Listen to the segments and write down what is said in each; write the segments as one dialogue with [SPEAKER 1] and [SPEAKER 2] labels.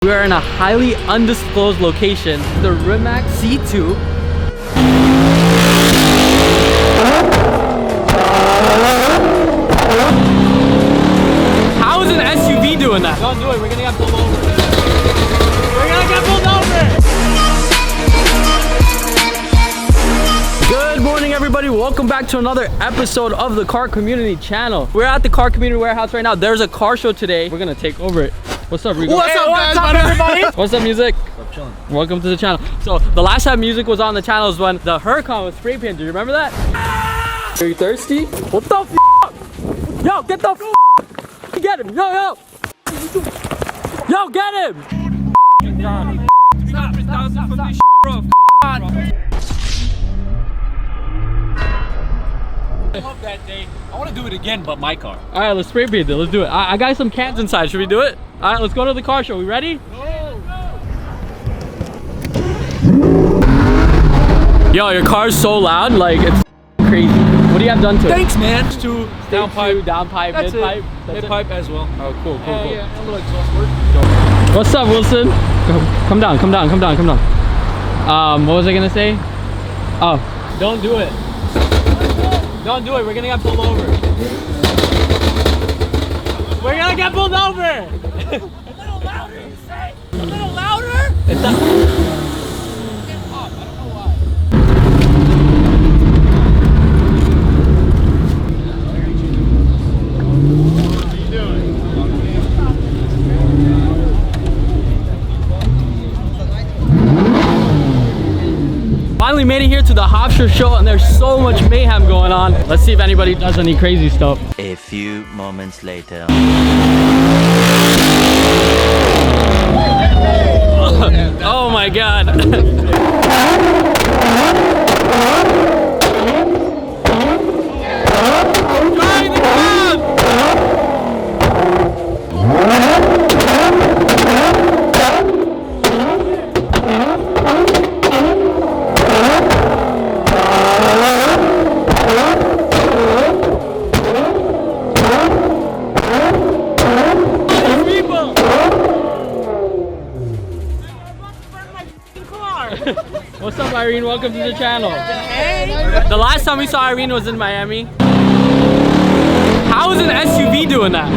[SPEAKER 1] We are in a highly undisclosed location, the Rimac C2. How is an SUV doing that? Don't do it, we're gonna get pulled over. We're gonna get pulled over! Good morning, everybody. Welcome back to another episode of the Car Community channel. We're at the Car Community warehouse right now. There's a car show today. We're gonna take over it. What's up, Rico?
[SPEAKER 2] What's up, guys? What's up, everybody?
[SPEAKER 1] What's up, music?
[SPEAKER 2] What's up, chilling?
[SPEAKER 1] Welcome to the channel. So the last time music was on the channel is when the Huracan was spray painted. Do you remember that? Are you thirsty? What the f? Yo, get the f. Get him. Yo. Yo, get him. Stop.
[SPEAKER 2] I love that day. I want to do it again, but my car.
[SPEAKER 1] All right, let's spray paint it. Let's do it. I got some cans inside. Should we do it? All right, let's go to the car show. We ready?
[SPEAKER 2] Go.
[SPEAKER 1] Yo, your car's so loud. Like, it's crazy. What do you have done to it?
[SPEAKER 2] Thanks, man. Just two downpipe,
[SPEAKER 1] mid pipe.
[SPEAKER 2] Mid pipe as well.
[SPEAKER 1] Oh, cool.
[SPEAKER 2] Yeah, a little exhaust work.
[SPEAKER 1] What's up, Wilson? Come down. What was I gonna say? Oh, don't do it. Don't do it, we're gonna get pulled over. We're gonna get pulled over! A little louder, you say? A little louder? It's not. Get up, I don't know why. What are you doing? Finally made it here to the Hofstra show, and there's so much mayhem going on. Let's see if anybody does any crazy stuff.
[SPEAKER 3] A few moments later.
[SPEAKER 1] Oh my god. What's up, Irene? Welcome to the channel. Hey. The last time we saw Irene was in Miami. How is an SUV doing that?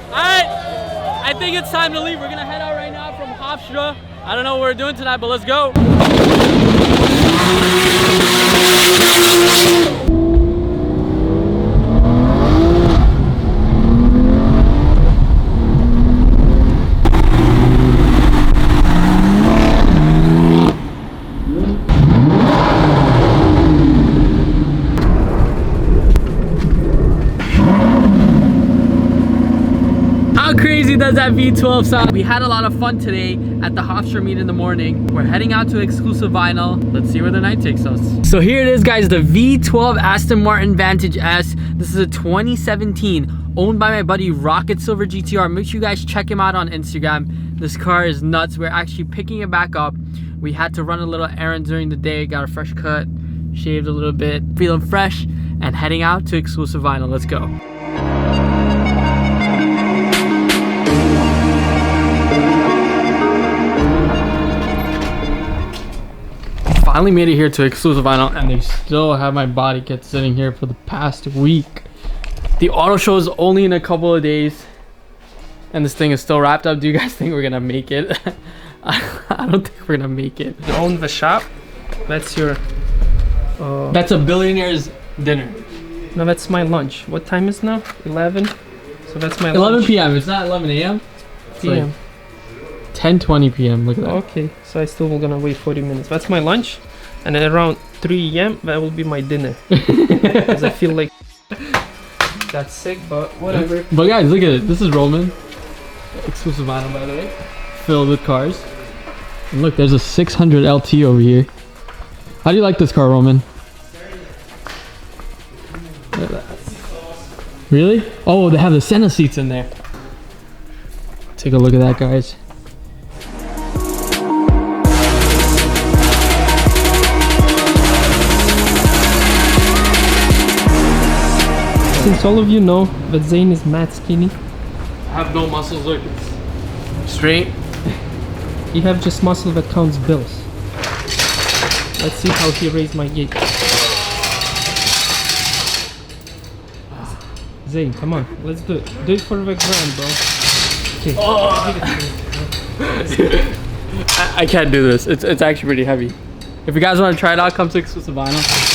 [SPEAKER 1] Alright, I think it's time to leave. We're gonna head out right now from Hofstra. I don't know what we're doing tonight, but let's go. How crazy does that V12 sound? We had a lot of fun today at the Hofstra meet in the morning. We're heading out to exclusive vinyl. Let's see where the night takes us. So here it is, guys, the V12 Aston Martin Vantage S. This is a 2017, owned by my buddy Rocket Silver GTR. Make sure you guys check him out on Instagram. This car is nuts. We're actually picking it back up. We had to run a little errand during the day, got a fresh cut, shaved a little bit, feeling fresh, and heading out to exclusive vinyl. Let's go. Finally made it here to exclusive vinyl, and they still have my body kit sitting here for the past week. The auto show is only in a couple of days, and this thing is still wrapped up. Do you guys think we're gonna make it? I don't think we're gonna make it.
[SPEAKER 4] You own the shop. That's your
[SPEAKER 1] That's a billionaire's dinner.
[SPEAKER 4] no, that's my lunch. What time is now? 11. So that's my
[SPEAKER 1] 11
[SPEAKER 4] lunch.
[SPEAKER 1] p.m. It's not 11 a.m. It's like
[SPEAKER 4] PM.
[SPEAKER 1] 10:20 p.m. Look at that.
[SPEAKER 4] Okay, so I still gonna wait 40 minutes. That's my lunch, and then around 3 a.m. that will be my dinner. Because I feel like that's sick, but whatever.
[SPEAKER 1] But guys, look at it. This is Roman. Exclusive vinyl, by the way. Filled with cars. And look, there's a 600 LT over here. How do you like this car, Roman? Really? Oh, they have the Senna seats in there. Take a look at that, guys.
[SPEAKER 4] Since all of you know that Zane is mad skinny,
[SPEAKER 1] I have no muscles, look, it's straight.
[SPEAKER 4] you have just muscle that counts bills. Let's see how he raised my gate. Zane, come on, let's do it. Do it for the grand, bro. Okay.
[SPEAKER 1] I can't do this. It's actually pretty heavy. If you guys want to try it out, come to Exclusive Vinyl.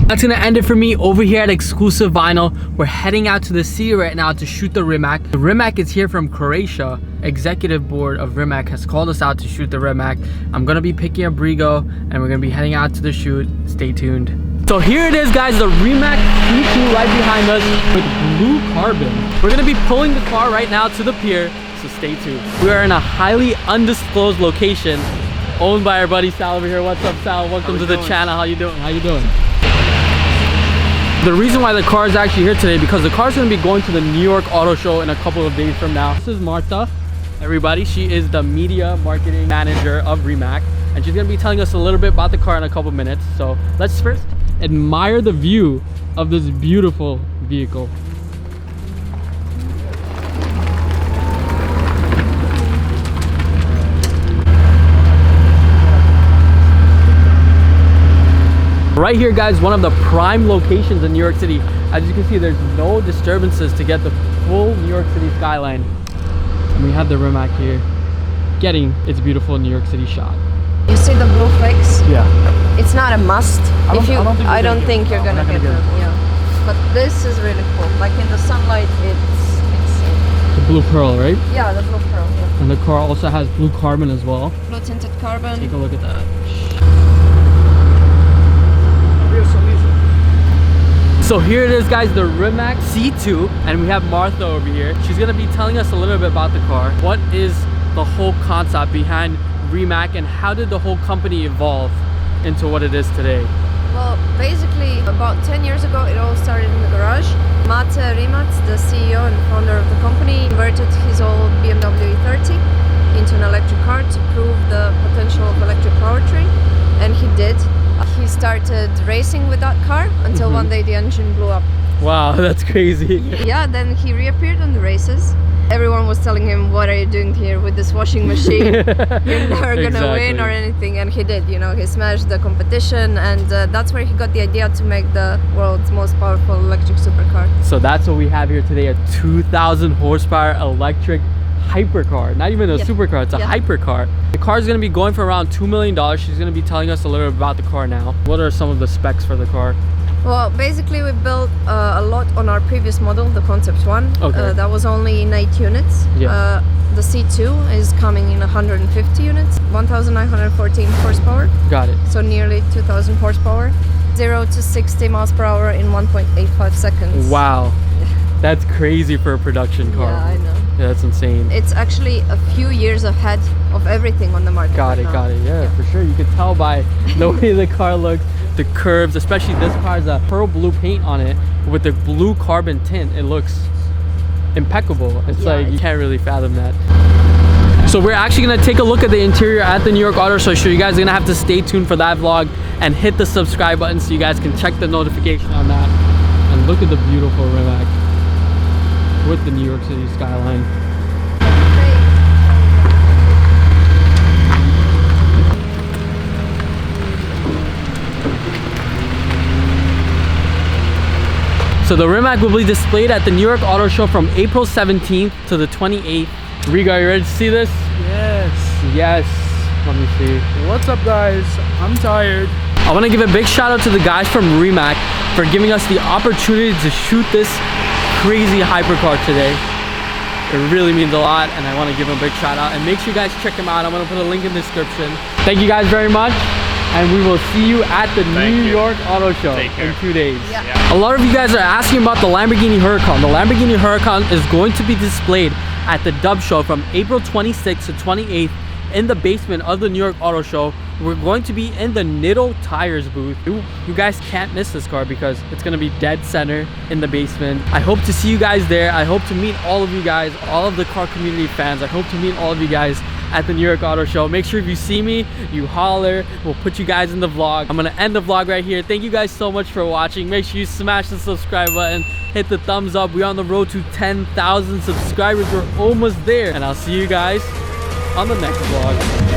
[SPEAKER 1] That's gonna end it for me over here at Exclusive Vinyl. We're heading out to the city right now to shoot the Rimac. The Rimac is here from Croatia. Executive board of Rimac has called us out to shoot the Rimac. I'm gonna be picking up Brigo and we're gonna be heading out to the shoot. Stay tuned. So here it is, guys, the Rimac C2 right behind us with blue carbon. We're gonna be pulling the car right now to the pier, so stay tuned. We are in a highly undisclosed location owned by our buddy Sal over here. What's up, Sal? Welcome to the channel. How you doing? How you doing? The reason why the car is actually here today, because the car is going to be going to the New York Auto Show in a couple of days from now. This is Martha, everybody. She is the media marketing manager of Rimac, and she's going to be telling us a little bit about the car in a couple minutes. So let's first admire the view of this beautiful vehicle. Right here, guys, one of the prime locations in New York City. As you can see, there's no disturbances to get the full New York City skyline. And we have the Rimac here, getting its beautiful New York City shot.
[SPEAKER 5] You see the blue flicks?
[SPEAKER 1] Yeah.
[SPEAKER 5] It's not a must. I don't think you're gonna get them. Yeah. But this is really cool. Like in the sunlight, it's insane.
[SPEAKER 1] The blue pearl, right?
[SPEAKER 5] Yeah, the blue pearl. Yeah.
[SPEAKER 1] And the car also has blue carbon as well.
[SPEAKER 5] Blue tinted carbon.
[SPEAKER 1] Take a look at that. So here it is, guys, the Rimac C2, and we have Martha over here. She's gonna be telling us a little bit about the car. What is the whole concept behind Rimac, and how did the whole company evolve into what it is today?
[SPEAKER 5] Well, basically, about 10 years ago, it all started in the garage. Mate Rimac, the CEO and founder of the company, converted his old BMW E30 into an electric car to prove the potential of electric powertrain, and he did. He started racing with that car until one day the engine blew up.
[SPEAKER 1] Wow, that's crazy.
[SPEAKER 5] Yeah, then he reappeared on the races. Everyone was telling him, what are you doing here with this washing machine? You're never gonna win or anything. And he did, you know, he smashed the competition, and that's where he got the idea to make the world's most powerful electric supercar.
[SPEAKER 1] So that's what we have here today, a 2,000 horsepower electric hypercar. Not even a supercar, it's a hypercar. The car is going to be going for around $2 million. She's going to be telling us a little bit about the car now. What are some of the specs for the car?
[SPEAKER 5] Well, basically we built a lot on our previous model, the Concept 1.
[SPEAKER 1] Okay.
[SPEAKER 5] That was only in 8 units.
[SPEAKER 1] Yeah.
[SPEAKER 5] The C2 is coming in 150 units, 1,914 horsepower.
[SPEAKER 1] Got it.
[SPEAKER 5] So nearly 2,000 horsepower. 0 to 60 miles per hour in 1.85 seconds.
[SPEAKER 1] Wow. That's crazy for a production car.
[SPEAKER 5] Yeah, I know.
[SPEAKER 1] Yeah, that's insane.
[SPEAKER 5] It's actually a few years ahead of everything on the market.
[SPEAKER 1] Got it. Yeah, for sure. You can tell by the way the car looks, the curves, especially this car has a pearl blue paint on it with the blue carbon tint. It looks impeccable. It's like you can't really fathom that. So we're actually gonna take a look at the interior at the New York Auto Show. So you guys are gonna have to stay tuned for that vlog and hit the subscribe button so you guys can check the notification on that. And look at the beautiful Rimac with the New York City skyline. So the Rimac will be displayed at the New York Auto Show from April 17th to the 28th. Rigo, are you ready to see this?
[SPEAKER 2] Yes.
[SPEAKER 1] Yes. Let me see.
[SPEAKER 2] What's up, guys? I'm tired.
[SPEAKER 1] I want to give a big shout out to the guys from Rimac for giving us the opportunity to shoot this crazy hypercar today. It really means a lot, and I want to give them a big shout out. And make sure you guys check them out. I'm going to put a link in the description. Thank you guys very much, and we will see you at the New York Auto Show in 2 days. A lot of you guys are asking about the Lamborghini Huracan. The Lamborghini Huracan is going to be displayed at the Dub Show from April 26th to 28th in the basement of the New York Auto Show. We're going to be in the Nitto Tires booth. You guys can't miss this car because it's going to be dead center in the basement. I hope to see you guys there. I hope to meet all of you guys, all of the car community fans. I hope to meet all of you guys at the New York Auto Show. Make sure if you see me, you holler. We'll put you guys in the vlog. I'm gonna end the vlog right here. Thank you guys so much for watching. Make sure you smash the subscribe button, hit the thumbs up. We're on the road to 10,000 subscribers. We're almost there, and I'll see you guys on the next vlog.